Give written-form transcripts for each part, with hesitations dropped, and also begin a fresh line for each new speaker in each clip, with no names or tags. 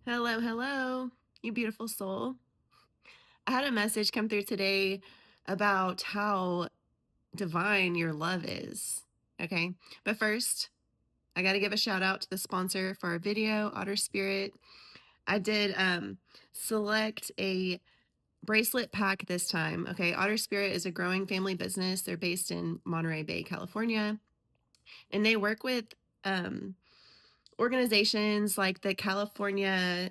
Hello, hello, you beautiful soul. I had a message come through today about how divine your love is. Okay. But first, I got to give a shout out to the sponsor for our video, Otter Spirit. I did select a bracelet pack this time. Okay. Otter Spirit is a growing family business. They're based in Monterey Bay, California, and they work with um, organizations like the California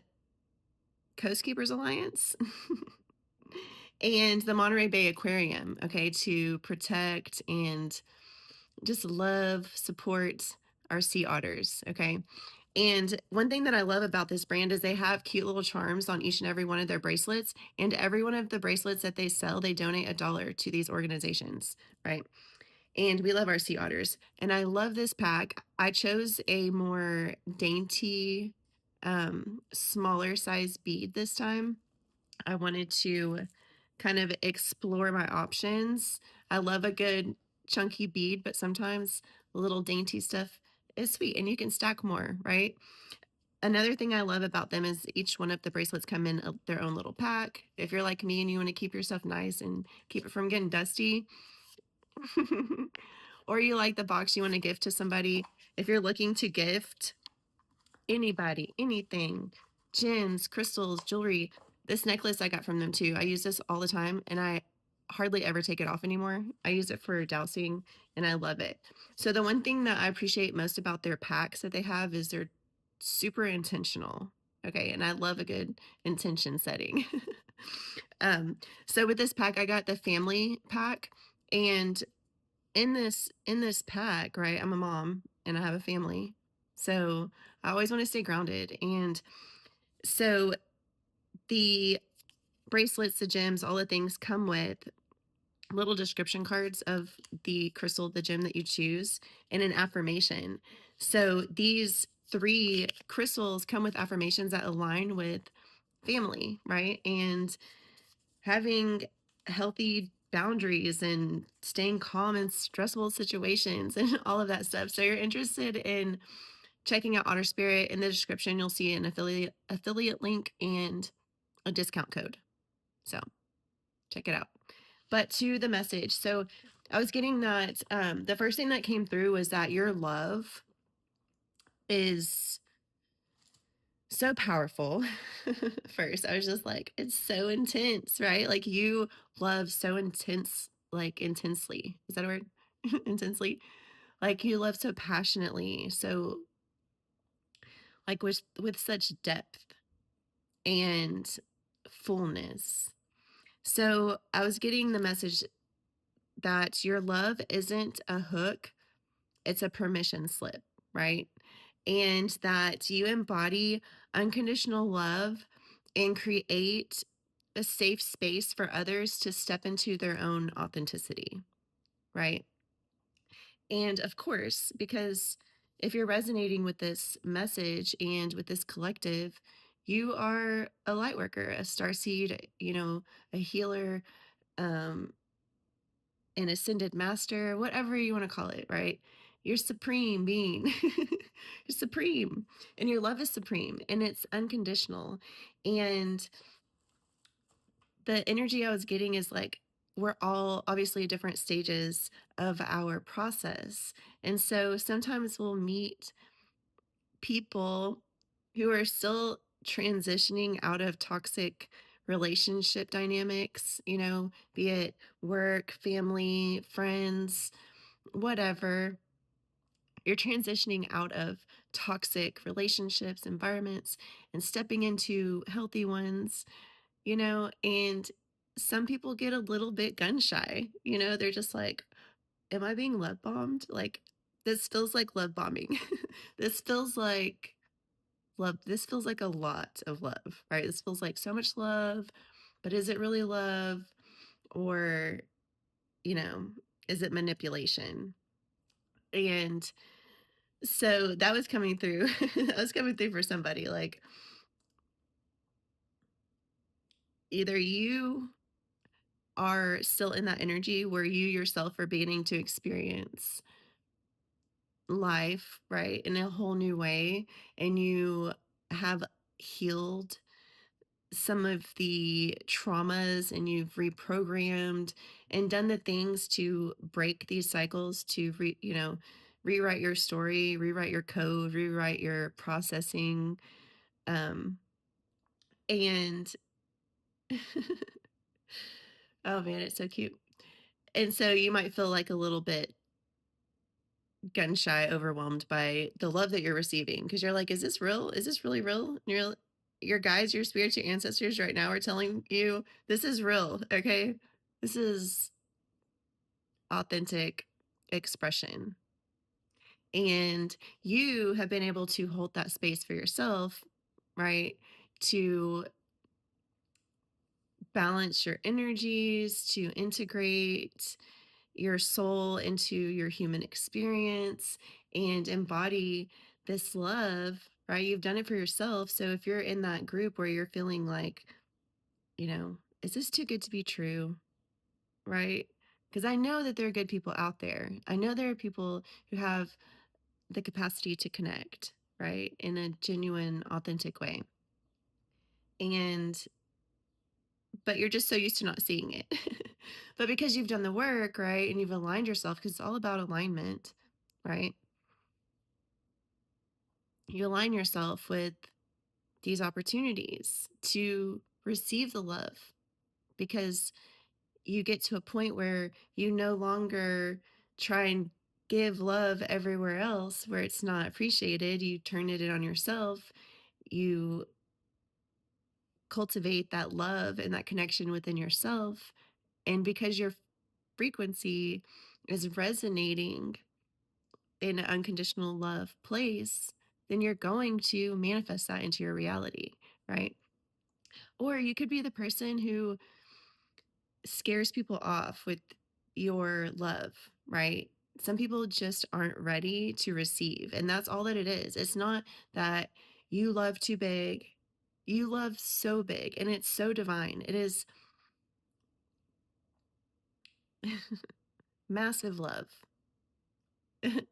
Coast Keepers Alliance and the Monterey Bay Aquarium, okay, to protect and just love, support our sea otters, okay? And one thing that I love about this brand is they have cute little charms on each and every one of their bracelets. And every one of the bracelets that they sell, they donate $1 to these organizations, right? And we love our sea otters. And I love this pack. I chose a more dainty, smaller size bead this time. I wanted to kind of explore my options. I love a good chunky bead, but sometimes a little dainty stuff is sweet and you can stack more, right? Another thing I love about them is each one of the bracelets come in their own little pack. If you're like me and you want to keep your stuff nice and keep it from getting dusty, or you like the box you want to gift to somebody, if you're looking to gift anybody, anything, gems, crystals, jewelry. This necklace I got from them too. I use this all the time and I hardly ever take it off anymore. I use it for dowsing and I love it. So the one thing that I appreciate most about their packs that they have is they're super intentional. Okay, and I love a good intention setting. um, so with this pack, I got the family pack, and in this pack, right? I'm a mom and I have a family. So I always want to stay grounded. And so the bracelets, the gems, all the things come with little description cards of the crystal, the gem that you choose, and an affirmation. So these three crystals come with affirmations that align with family, right? And having healthy boundaries and staying calm in stressful situations and all of that stuff. So you're interested in checking out Otter Spirit, in the description you'll see an affiliate link and a discount code. So check it out. But to the message. So I was getting that the first thing that came through was that your love is so powerful. First, I was just like, it's so intense, right? Like you love so intense, like intensely. Is that a word? Intensely. Like you love so passionately, so like with such depth and fullness. So I was getting the message that your love isn't a hook, it's a permission slip, right? And that you embody unconditional love and create a safe space for others to step into their own authenticity, right? And of course, because if you're resonating with this message and with this collective, you are a light worker, a star seed, a healer, um, an ascended master, whatever you want to call it, right? You're supreme being. You're supreme. And your love is supreme and it's unconditional. And the energy I was getting is like, we're all obviously at different stages of our process. And so sometimes we'll meet people who are still transitioning out of toxic relationship dynamics, be it work, family, friends, whatever. You're transitioning out of toxic relationships, environments, and stepping into healthy ones, and some people get a little bit gun shy, they're just like, am I being love bombed? Like, this feels like love bombing. This feels like love. This feels like a lot of love, right? This feels like so much love, but is it really love? Or, you know, is it manipulation? And so that was coming through. That was coming through for somebody. Like, either you are still in that energy where you yourself are beginning to experience life, right, in a whole new way, and you have healed some of the traumas and you've reprogrammed and done the things to break these cycles to rewrite your story, rewrite your code, rewrite your processing. And oh man, it's so cute. And so you might feel like a little bit gun shy, overwhelmed by the love that you're receiving because you're like, is this real? Is this really real? And your guides, your spirits, your ancestors right now are telling you this is real. Okay. This is authentic expression. And you have been able to hold that space for yourself, right? To balance your energies, to integrate your soul into your human experience and embody this love, right? You've done it for yourself. So if you're in that group where you're feeling like, is this too good to be true? Right? Because I know that there are good people out there. I know there are people who have the capacity to connect, right? In a genuine, authentic way. But you're just so used to not seeing it. But because you've done the work, right? And you've aligned yourself, because it's all about alignment, right? You align yourself with these opportunities to receive the love because you get to a point where you no longer try and give love everywhere else where it's not appreciated. You turn it on yourself. You cultivate that love and that connection within yourself. And because your frequency is resonating in an unconditional love place, then you're going to manifest that into your reality, right? Or you could be the person who scares people off with your love, right? Some people just aren't ready to receive, and that's all that it is. It's not that you love too big. You love so big, and it's so divine. It is massive love,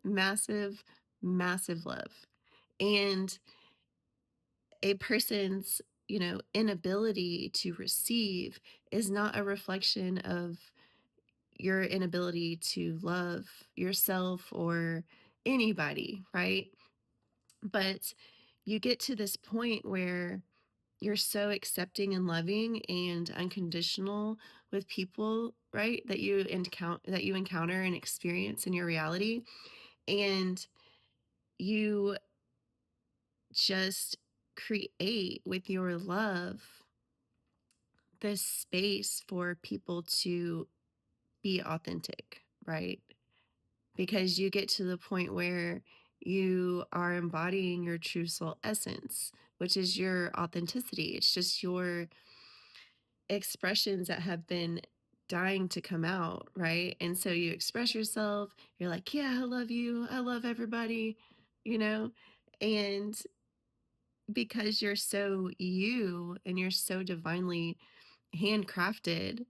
massive, massive love. And a person's, inability to receive is not a reflection of your inability to love yourself or anybody, right? But you get to this point where you're so accepting and loving and unconditional with people, right? That you encounter and experience in your reality, and you just create with your love this space for people to be authentic, right? Because you get to the point where you are embodying your true soul essence, which is your authenticity. It's just your expressions that have been dying to come out, right? And so you express yourself, you're like, yeah, I love you, I love everybody, you know? And because you're so you and you're so divinely handcrafted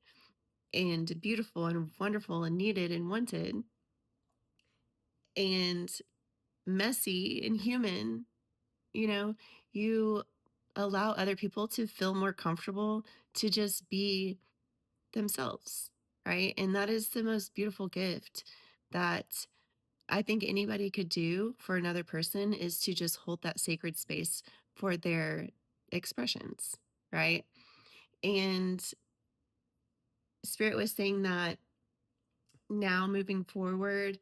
and beautiful and wonderful and needed and wanted and messy and human, you know, you allow other people to feel more comfortable to just be themselves, right? And that is the most beautiful gift that I think anybody could do for another person, is to just hold that sacred space for their expressions, right? And Spirit was saying that now moving forward,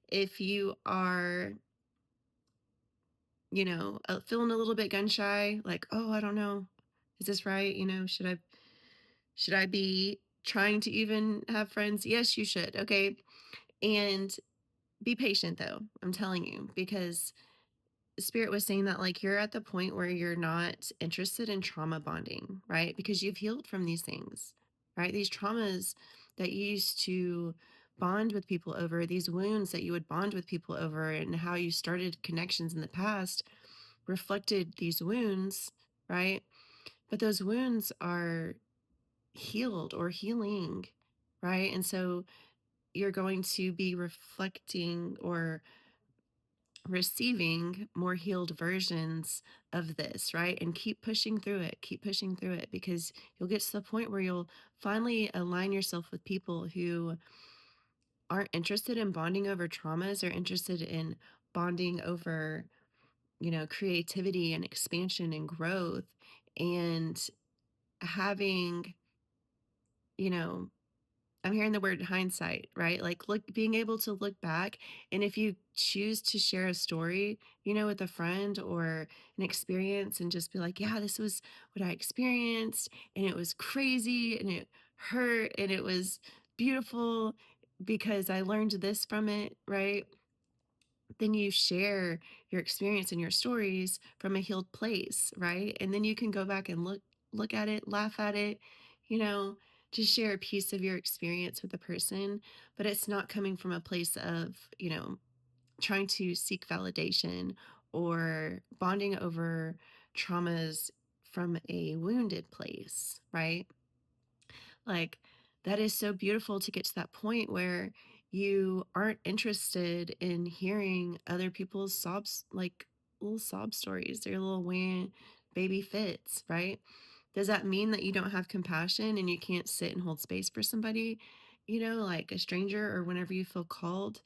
if you are, feeling a little bit gun shy, like, oh, I don't know, is this right? Should I be trying to even have friends? Yes, you should. Okay. And be patient though, I'm telling you, because Spirit was saying that like you're at the point where you're not interested in trauma bonding, right? Because you've healed from these things, right? These traumas that you used to bond with people over, these wounds that you would bond with people over, and how you started connections in the past reflected these wounds, right? But those wounds are healed or healing, right? And so you're going to be reflecting or receiving more healed versions of this, right? And keep pushing through it, because you'll get to the point where you'll finally align yourself with people who aren't interested in bonding over traumas, or interested in bonding over, creativity and expansion and growth, and having, you know, I'm hearing the word hindsight, right? Like, being able to look back, and if you choose to share a story, with a friend or an experience, and just be like, yeah, this was what I experienced, and it was crazy, and it hurt, and it was beautiful because I learned this from it, right? Then you share your experience and your stories from a healed place, right? And then you can go back and look at it, laugh at it, you know, just share a piece of your experience with the person, but it's not coming from a place of, trying to seek validation, or bonding over traumas from a wounded place, right? Like, that is so beautiful to get to that point where you aren't interested in hearing other people's sobs, like little sob stories, their little wah baby fits, right? Does that mean that you don't have compassion and you can't sit and hold space for somebody, like a stranger, or whenever you feel called?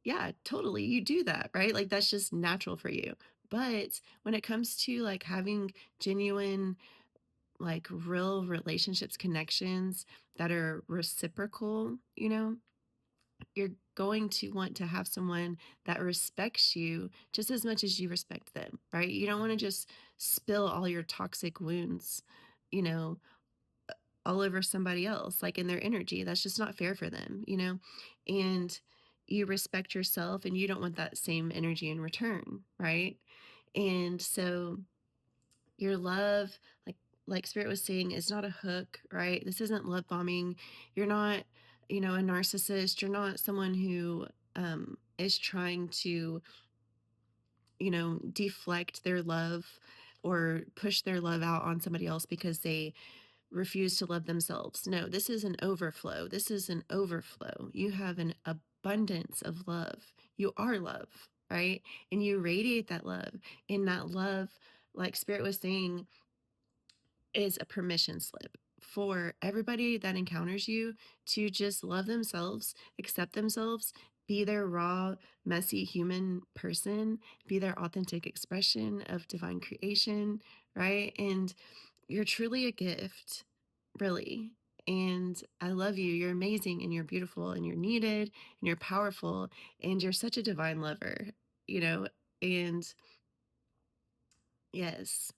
Yeah, totally. You do that, right? Like, that's just natural for you. But when it comes to like having genuine, like real relationships, connections that are reciprocal, you're going to want to have someone that respects you just as much as you respect them, right? You don't want to just spill all your toxic wounds, you know, all over somebody else, like in their energy. That's just not fair for them. And you respect yourself, and you don't want that same energy in return, right? And so your love, like Spirit was saying, is not a hook, right? This isn't love bombing. You're not, a narcissist. You're not someone who is trying to, deflect their love or push their love out on somebody else because they refuse to love themselves. No, this is an overflow. This is an overflow. You have an abundance of love. You are love, right? And you radiate that love. And that love, like Spirit was saying, is a permission slip for everybody that encounters you to just love themselves, accept themselves, be their raw, messy human person, be their authentic expression of divine creation, right? And you're truly a gift, really. And I love you. You're amazing, and you're beautiful, and you're needed, and you're powerful, and you're such a divine lover, you know? And yes.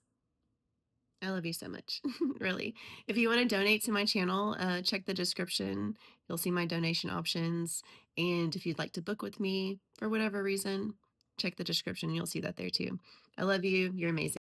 I love you so much, really. If you want to donate to my channel, check the description. You'll see my donation options. And if you'd like to book with me for whatever reason, check the description. You'll see that there too. I love you. You're amazing.